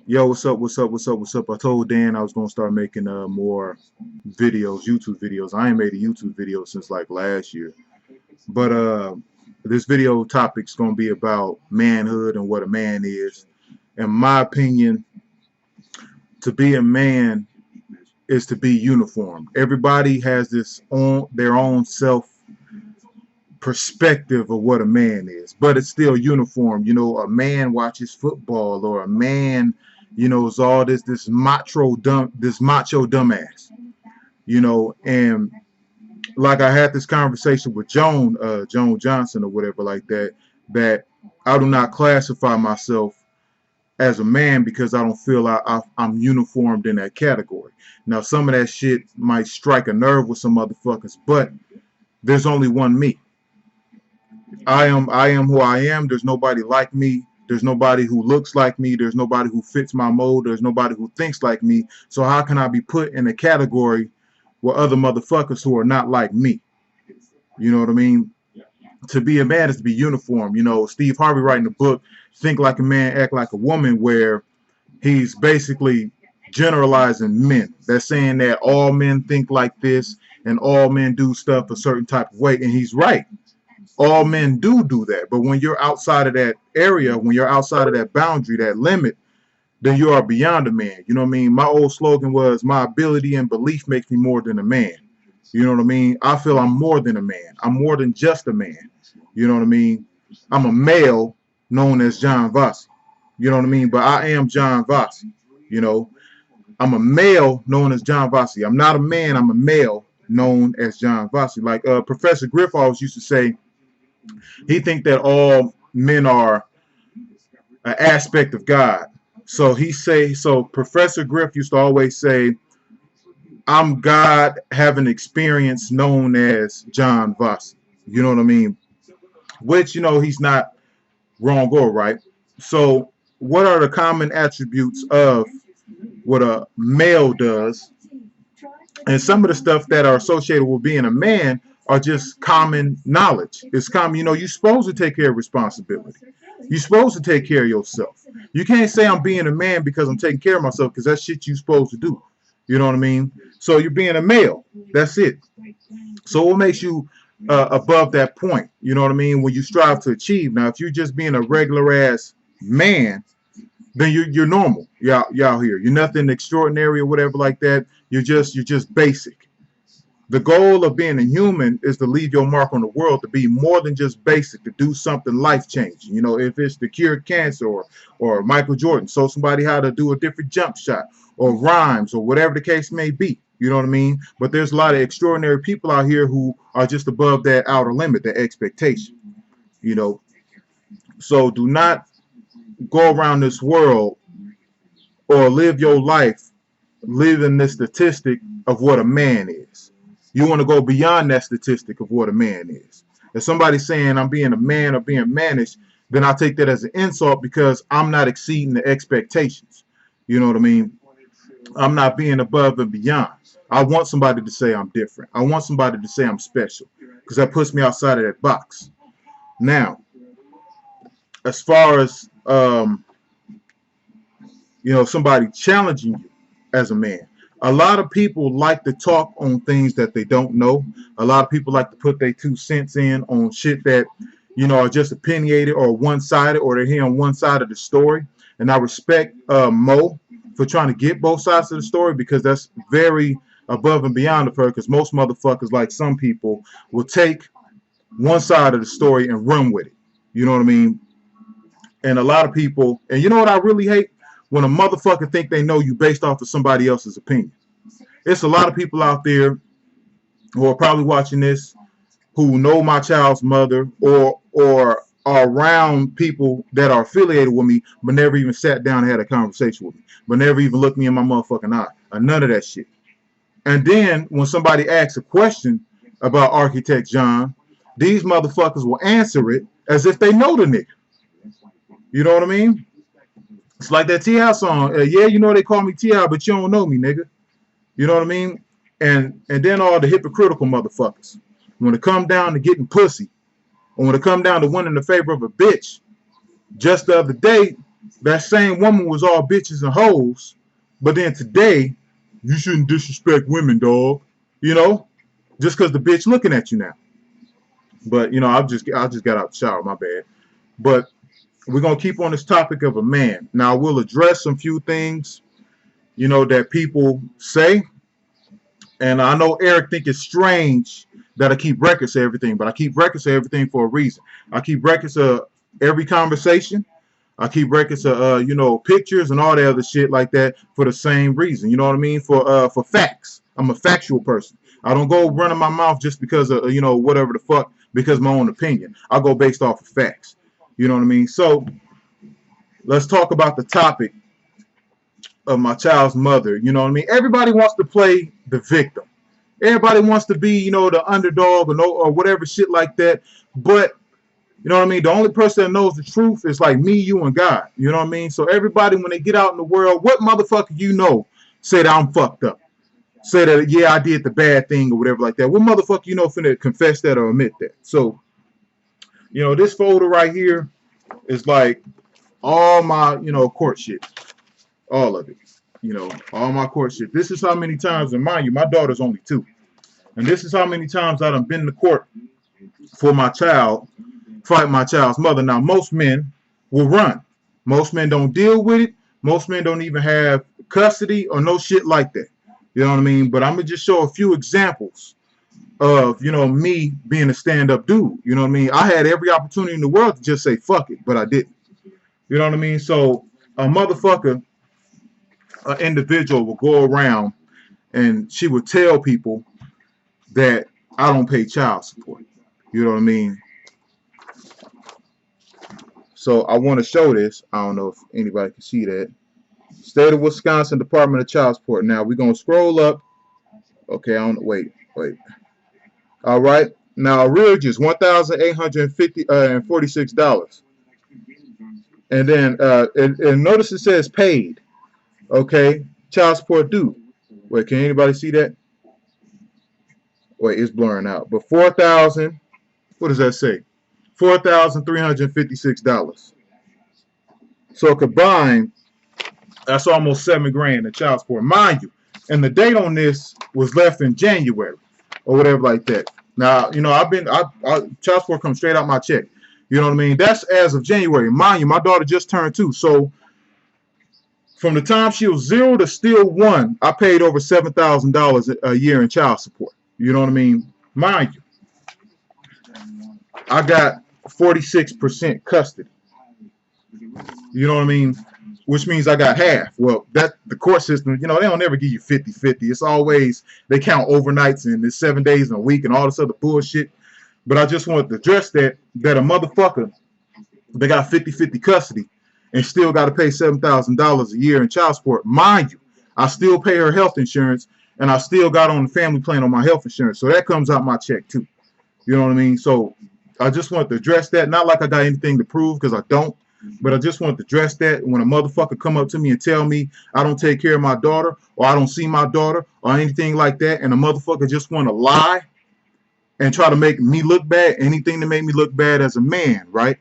Yo, what's up? What's up? What's up? What's up? I told Dan I was gonna start making more videos, YouTube videos. I ain't made a YouTube video since like last year. But this video topic's gonna be about manhood and what a man is. In my opinion, to be a man is to be uniform. Everybody has this on their own self perspective of what a man is, but it's still uniform. You know, a man watches football, or a man, is all this macho dumbass. And like I had this conversation with Joan Johnson or whatever like that, that I do not classify myself as a man because I don't feel I'm uniformed in that category. Now, some of that shit might strike a nerve with some motherfuckers, but there's only one me. I am who I am. There's nobody like me. There's nobody who looks like me. There's nobody who fits my mold. There's nobody who thinks like me. So how can I be put in a category with other motherfuckers who are not like me? You know what I mean? To be a man is to be uniform. You know, Steve Harvey writing the book, Think Like a Man, Act Like a Woman, where he's basically generalizing men. That's saying that all men think like this and all men do stuff a certain type of way. And he's right. All men do that. But when you're outside of that area, when you're outside of that boundary, that limit, then you are beyond a man. You know what I mean? My old slogan was, my ability and belief makes me more than a man. You know what I mean? I feel I'm more than a man. I'm more than just a man. You know what I mean? I'm a male known as John Vossi. You know what I mean? But I am John Vossi. You know, I'm a male known as John Vossi. I'm not a man. I'm a male known as John Vossi. Like Professor Griff always used to say, he think that all men are an aspect of God. So Professor Griff used to always say, I'm God having experience known as John Vossi. You know what I mean? Which, he's not wrong or right. So what are the common attributes of what a male does? And some of the stuff that are associated with being a man are just common knowledge. It's common, you're supposed to take care of responsibility. You're supposed to take care of yourself. You can't say I'm being a man because I'm taking care of myself, because that's shit you're supposed to do. You know what I mean? So you're being a male. That's it. So what makes you above that point? You know what I mean? When you strive to achieve. Now, if you're just being a regular ass man, then you're normal. Y'all here. You're nothing extraordinary or whatever like that. You're just basic. The goal of being a human is to leave your mark on the world, to be more than just basic, to do something life changing. If it's to cure cancer, or Michael Jordan, show somebody how to do a different jump shot, or rhymes, or whatever the case may be. You know what I mean? But there's a lot of extraordinary people out here who are just above that outer limit, that expectation. You know, so do not go around this world or live your life living this statistic of what a man is. You want to go beyond that statistic of what a man is. If somebody's saying I'm being a man or being mannish, then I take that as an insult because I'm not exceeding the expectations. You know what I mean? I'm not being above and beyond. I want somebody to say I'm different. I want somebody to say I'm special, because that puts me outside of that box. Now, as far as somebody challenging you as a man. A lot of people like to talk on things that they don't know. A lot of people like to put their 2 cents in on shit that, are just opinionated or one-sided, or they're hearing one side of the story. And I respect Mo for trying to get both sides of the story, because that's very above and beyond of her, because most motherfuckers, like some people, will take one side of the story and run with it. You know what I mean? And a lot of people, and you know what I really hate? When a motherfucker think they know you based off of somebody else's opinion. It's a lot of people out there who are probably watching this who know my child's mother, or are around people that are affiliated with me, but never even sat down and had a conversation with me, but never even looked me in my motherfucking eye, or none of that shit. And then when somebody asks a question about Architect John, these motherfuckers will answer it as if they know the nigga. You know what I mean? It's like that T.I. song. Yeah, they call me T.I., but you don't know me, nigga. You know what I mean? And then all the hypocritical motherfuckers. When it come down to getting pussy, or when it come down to winning the favor of a bitch, just the other day, that same woman was all bitches and hoes, but then today, you shouldn't disrespect women, dog. You know, just because the bitch looking at you now. But you know, I just got out the shower. My bad. But we're gonna keep on this topic of a man. Now, we'll address some few things, you know, that people say. And I know Eric think it's strange that I keep records of everything, but I keep records of everything for a reason. I keep records of every conversation. I keep records of you know, pictures and all that other shit like that for the same reason. You know what I mean? For facts. I'm a factual person. I don't go running my mouth just because of you know, whatever the fuck, because of my own opinion. I go based off of facts. You know what I mean? So let's talk about the topic of my child's mother. You know what I mean? Everybody wants to play the victim. Everybody wants to be, you know, the underdog or no or whatever shit like that. But you know what I mean? The only person that knows the truth is like me, you, and God. You know what I mean? So everybody, when they get out in the world, what motherfucker you know say that I'm fucked up? Say that, yeah, I did the bad thing or whatever like that. What motherfucker you know finna confess that or admit that? So, you know, this folder right here is like all my, you know, court shit. All of it. You know, all my court shit. This is how many times, and mind you, my daughter's only 2. And this is how many times I done been to court for my child, fight my child's mother. Now, most men will run. Most men don't deal with it. Most men don't even have custody or no shit like that. You know what I mean? But I'm going to just show a few examples of, you know, me being a stand-up dude. You know what I mean? I had every opportunity in the world to just say fuck it, but I didn't. You know what I mean? So a motherfucker, an individual will go around and she would tell people that I don't pay child support. You know what I mean? So I want to show this. I don't know if anybody can see that. State of Wisconsin Department of Child Support. Now we're going to scroll up. Okay, I don't wait. All right. Now arrearage is $1,846. And then and notice it says paid. Okay. Child support due. Wait, can anybody see that? Wait, it's blurring out. But 4,000, what does that say? $4,356. So combined, that's almost $7,000 in child support, mind you. And the date on this was left in January or whatever like that. Now, you know, child support comes straight out my check. You know what I mean? That's as of January. Mind you, my daughter just turned 2. So from the time she was 0 to still 1, I paid over $7,000 a year in child support. You know what I mean? Mind you, I got 46% custody. You know what I mean? Which means I got half. Well, that the court system, you know, they don't ever give you 50-50. It's always, they count overnights and it's 7 days in a week and all this other bullshit. But I just wanted to address that a motherfucker, they got 50-50 custody and still got to pay $7,000 a year in child support. Mind you, I still pay her health insurance and I still got on the family plan on my health insurance. So that comes out my check too. You know what I mean? So I just wanted to address that. Not like I got anything to prove, because I don't. But I just wanted to address that. When a motherfucker come up to me and tell me I don't take care of my daughter, or I don't see my daughter, or anything like that, and a motherfucker just want to lie and try to make me look bad, anything to make me look bad as a man, right?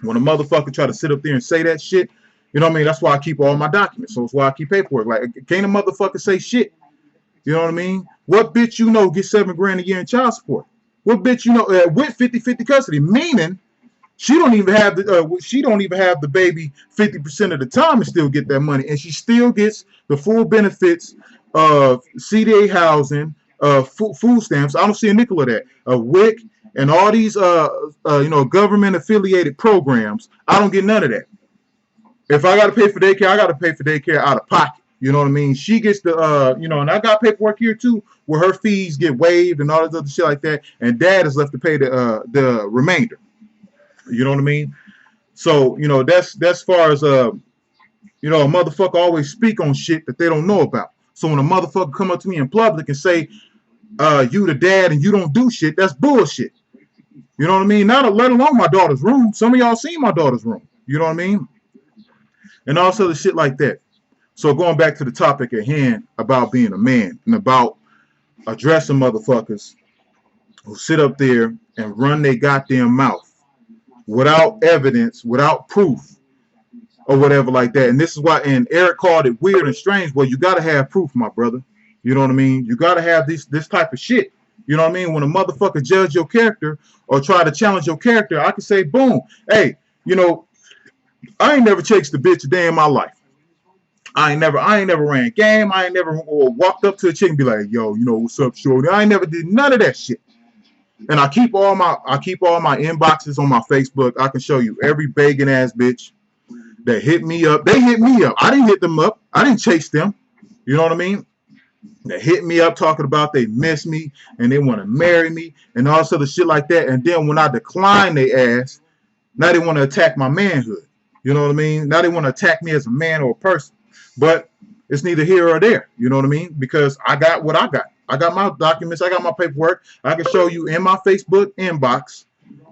When a motherfucker try to sit up there and say that shit, you know what I mean? That's why I keep all my documents. So that's why I keep paperwork. Like, can't a motherfucker say shit? You know what I mean? What bitch you know gets $7,000 a year in child support? What bitch you know with 50-50 custody? Meaning she don't even have the baby 50% of the time and still get that money, and she still gets the full benefits of CDA housing, food stamps. I don't see a nickel of that. WIC and all these you know, government affiliated programs. I don't get none of that. If I got to pay for daycare, I got to pay for daycare out of pocket. You know what I mean? She gets the, you know, and I got paperwork here too, where her fees get waived and all this other shit like that, and dad is left to pay the remainder. You know what I mean? So, you know, that's far as, you know, a motherfucker always speak on shit that they don't know about. So when a motherfucker come up to me in public and say, you the dad and you don't do shit, that's bullshit. You know what I mean? Not let alone my daughter's room. Some of y'all seen my daughter's room. You know what I mean? And all sort of shit like that. So going back to the topic at hand about being a man and about addressing motherfuckers who sit up there and run their goddamn mouth without evidence, without proof, or whatever like that. And this is why, and Eric called it weird and strange. Well, you got to have proof, my brother. You know what I mean? You got to have this type of shit. You know what I mean? When a motherfucker judge your character or try to challenge your character, I can say, boom, hey, you know, I ain't never chased a bitch a day in my life. I ain't never ran game. I ain't never walked up to a chick and be like, yo, you know, what's up, shorty? I ain't never did none of that shit. And I keep all my inboxes on my Facebook. I can show you every begging ass bitch that hit me up. They hit me up. I didn't hit them up. I didn't chase them. You know what I mean? They hit me up talking about they miss me and they want to marry me and all sort of shit like that. And then when I decline they ass, now they want to attack my manhood. You know what I mean? Now they want to attack me as a man or a person. But it's neither here or there. You know what I mean? Because I got what I got. I got my documents. I got my paperwork. I can show you in my Facebook inbox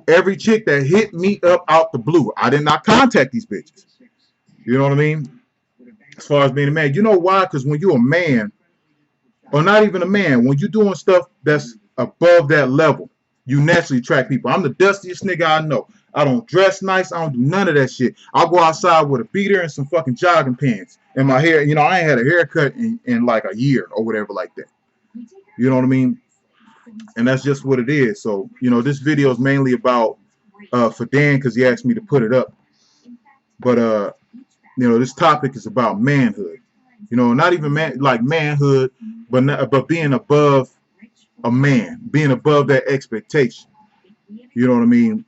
every chick that hit me up out the blue. I did not contact these bitches. You know what I mean? As far as being a man. You know why? Because when you're a man, or not even a man, when you're doing stuff that's above that level, you naturally attract people. I'm the dustiest nigga I know. I don't dress nice. I don't do none of that shit. I'll go outside with a beater and some fucking jogging pants. And my hair, you know, I ain't had a haircut in like a year or whatever like that. You know what I mean? And that's just what it is. So, you know, this video is mainly about for Dan because he asked me to put it up. But, you know, this topic is about manhood. You know, not even manhood, but being above a man, being above that expectation. You know what I mean?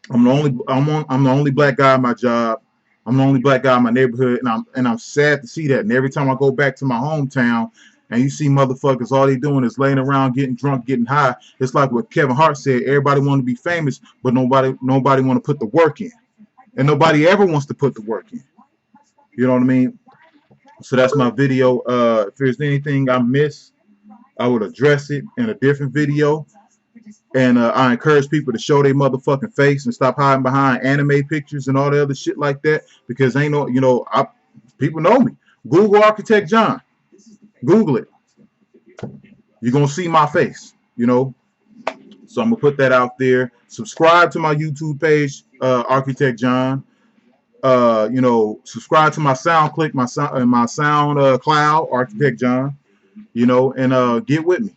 I'm the only black guy in my job. I'm the only black guy in my neighborhood, and I'm sad to see that. And every time I go back to my hometown, and you see motherfuckers, all they doing is laying around, getting drunk, getting high. It's like what Kevin Hart said: everybody want to be famous, but nobody want to put the work in, and nobody ever wants to put the work in. You know what I mean? So that's my video. If there's anything I miss, I would address it in a different video. And I encourage people to show their motherfucking face and stop hiding behind anime pictures and all the other shit like that. Because ain't no, you know, people know me. Google Arkitec John. Google it. You're going to see my face, you know. So I'm going to put that out there. Subscribe to my YouTube page, Arkitec John. You know, subscribe to my SoundClick, my SoundCloud, Arkitec John. You know, and get with me.